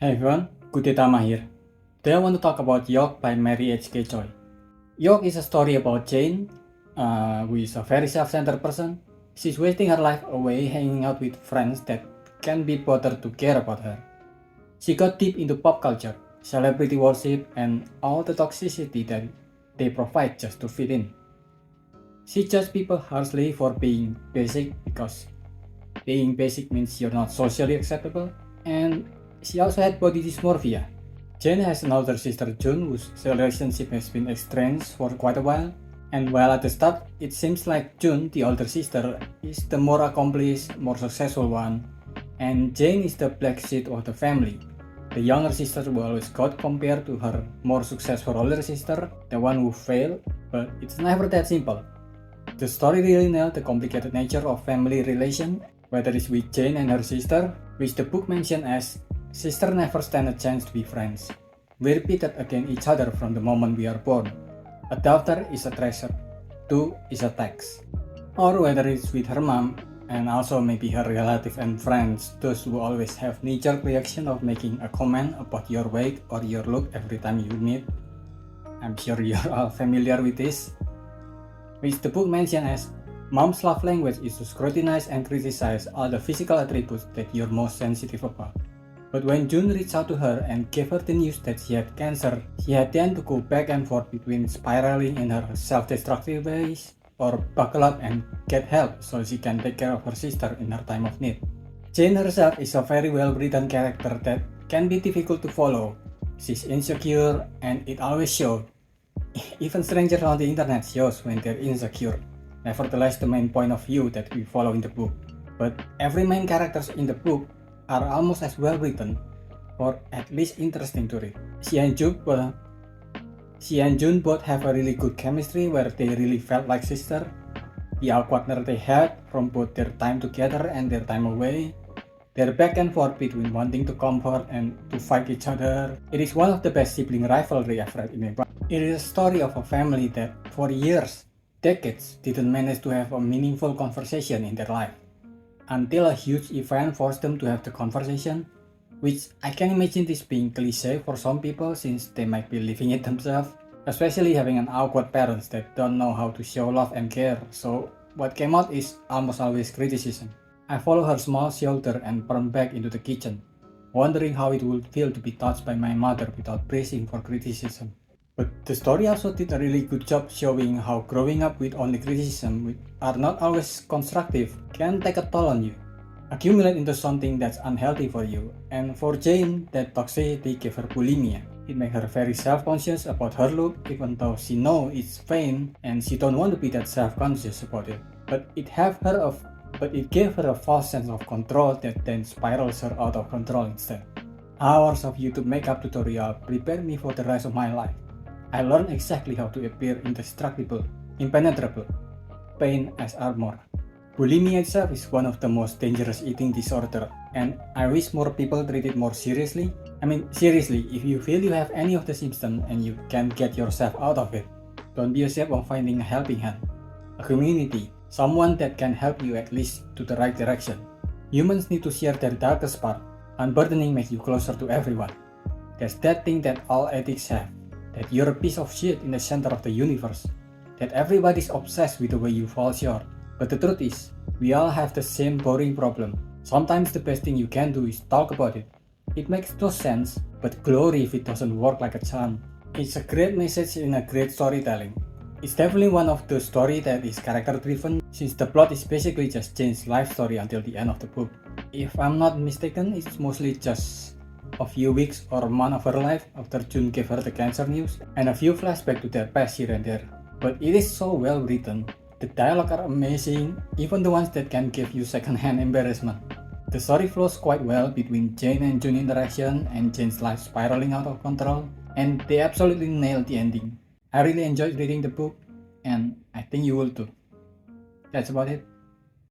Hey everyone, good day Tama here. Today I want to talk about Yolk by Mary H.K. Choi. Yolk is a story about Jane, who is a very self-centered person. She's wasting her life away hanging out with friends that can't be bothered to care about her. She got deep into pop culture, celebrity worship, and all the toxicity that they provide just to fit in. She judged people harshly for being basic because being basic means you're not socially acceptable, and she also had body dysmorphia. Jane has an older sister June whose relationship has been estranged for quite a while, and while at the start it seems like June, the older sister, is the more accomplished, more successful one, and Jane is the black sheep of the family. The younger sister who always got compared to her more successful older sister, the one who failed, but it's never that simple. The story really nailed the complicated nature of family relation, whether it's with Jane and her sister, which the book mentioned as sister never stand a chance to be friends. We repeated against each other from the moment we are born. A daughter is a treasure, two is a tax. Or whether it's with her mom, and also maybe her relative and friends, those who always have knee-jerk reaction of making a comment about your weight or your look every time you meet. I'm sure you're all familiar with this. Which the book mentioned as mom's love language is to scrutinize and criticize all the physical attributes that you're most sensitive about. But when June reached out to her and gave her the news that she had cancer, she had then to go back and forth between spiraling in her self-destructive ways or buckle up and get help so she can take care of her sister in her time of need. Jane herself is a very well-written character that can be difficult to follow. She's insecure and it always shows. Even strangers on the internet shows when they're insecure. Nevertheless, the main point of view that we follow in the book. But every main characters in the book are almost as well written, or at least interesting to read. She and June both have a really good chemistry where they really felt like sisters. The awkwardness they had from both their time together and their time away. Their back and forth between wanting to comfort and to fight each other. It is one of the best sibling rivalry I've read in a while. It is a story of a family that for years, decades, didn't manage to have a meaningful conversation in their life. Until a huge event forced them to have the conversation, which I can imagine this being cliché for some people since they might be living it themselves, especially having an awkward parents that don't know how to show love and care, so what came out is almost always criticism. I follow her small shoulder and turn back into the kitchen, wondering how it would feel to be touched by my mother without bracing for criticism. But the story also did a really good job showing how growing up with only criticism, which are not always constructive, can take a toll on you, accumulate into something that's unhealthy for you. And for Jane, that toxicity gave her bulimia. It made her very self-conscious about her look, even though she knows it's vain and she don't want to be that self-conscious about it. But it gave her a false sense of control that then spirals her out of control instead. Hours of YouTube makeup tutorial prepared me for the rest of my life. I learned exactly how to appear indestructible, impenetrable, pain as armor. Bulimia itself is one of the most dangerous eating disorder, and I wish more people treat it more seriously. Seriously, if you feel you have any of the symptoms and you can't get yourself out of it, don't be ashamed of finding a helping hand, a community, someone that can help you at least to the right direction. Humans need to share their darkest part. Unburdening makes you closer to everyone. There's that thing that all addicts have, that you're a piece of shit in the center of the universe, that everybody's obsessed with the way you fall short. But the truth is, we all have the same boring problem. Sometimes the best thing you can do is talk about it. It makes no sense, but glory if it doesn't work like a charm. It's a great message in a great storytelling. It's definitely one of those stories that is character driven, since the plot is basically just Jane's life story until the end of the book. If I'm not mistaken, it's mostly just a few weeks or a month of her life after June gave her the cancer news, and a few flashbacks to their past here and there. But it is so well written. The dialogue are amazing, even the ones that can give you second-hand embarrassment. The story flows quite well between Jane and June interaction and Jane's life spiraling out of control, and they absolutely nailed the ending. I really enjoyed reading the book, and I think you will too. That's about it.